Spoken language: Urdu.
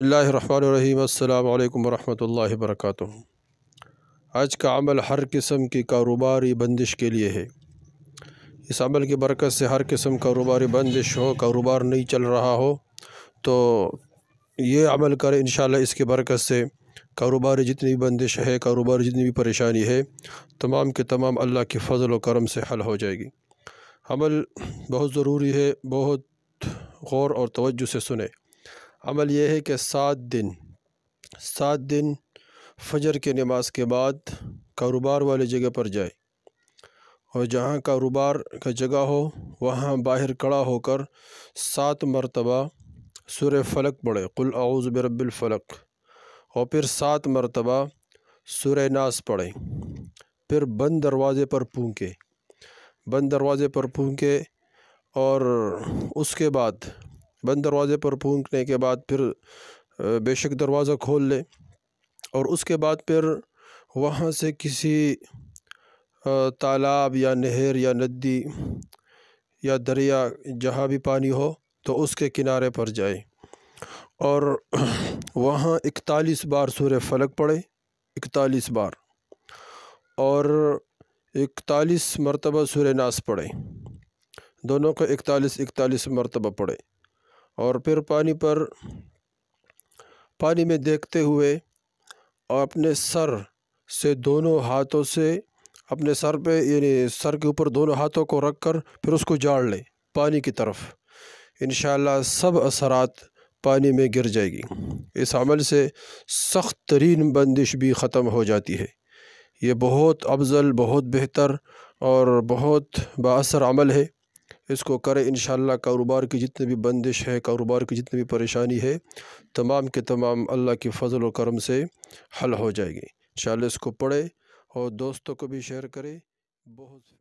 اللہ الرحمن الرحیم السلام علیکم ورحمۃ اللہ وبرکاتہ۔ آج کا عمل ہر قسم کی کاروباری بندش کے لیے ہے۔ اس عمل کی برکت سے ہر قسم کاروباری بندش ہو، کاروبار نہیں چل رہا ہو تو یہ عمل کرے، انشاءاللہ اس کی برکت سے کاروباری جتنی بھی بندش ہے، کاروباری جتنی بھی پریشانی ہے، تمام کے تمام اللہ کے فضل و کرم سے حل ہو جائے گی۔ عمل بہت ضروری ہے، بہت غور اور توجہ سے سنیں۔ عمل یہ ہے کہ 7 دن فجر کے نماز کے بعد کاروبار والی جگہ پر جائے، اور جہاں کاروبار کا جگہ ہو وہاں باہر کھڑا ہو کر 7 مرتبہ سورہ فلق پڑھے، قل اعوذ برب الفلق، اور پھر 7 مرتبہ سورہ ناس پڑھے، پھر بند دروازے پر پھونکے، اور اس کے بعد بند دروازے پر پھونکنے کے بعد پھر بے شک دروازہ کھول لے، اور اس کے بعد پھر وہاں سے کسی تالاب یا نہر یا ندی یا دریا جہاں بھی پانی ہو تو اس کے کنارے پر جائے، اور وہاں 41 بار سورہ فلق پڑھے، 41 بار، اور 41 مرتبہ سورہ ناس پڑھے، دونوں کو 41 مرتبہ پڑھے، اور پھر پانی میں دیکھتے ہوئے اور اپنے سر سے دونوں ہاتھوں سے اپنے سر پہ، یعنی سر کے اوپر دونوں ہاتھوں کو رکھ کر پھر اس کو جاڑ لے پانی کی طرف، انشاءاللہ سب اثرات پانی میں گر جائے گی۔ اس عمل سے سخت ترین بندش بھی ختم ہو جاتی ہے۔ یہ بہت افضل، بہت بہتر اور بہت بااثر عمل ہے۔ اس کو کرے، انشاءاللہ کاروبار کی جتنی بھی بندش ہے، کاروبار کی جتنی بھی پریشانی ہے، تمام کے تمام اللہ کے فضل و کرم سے حل ہو جائے گی۔ انشاءاللہ اس کو پڑھے اور دوستوں کو بھی شیئر کرے۔ بہت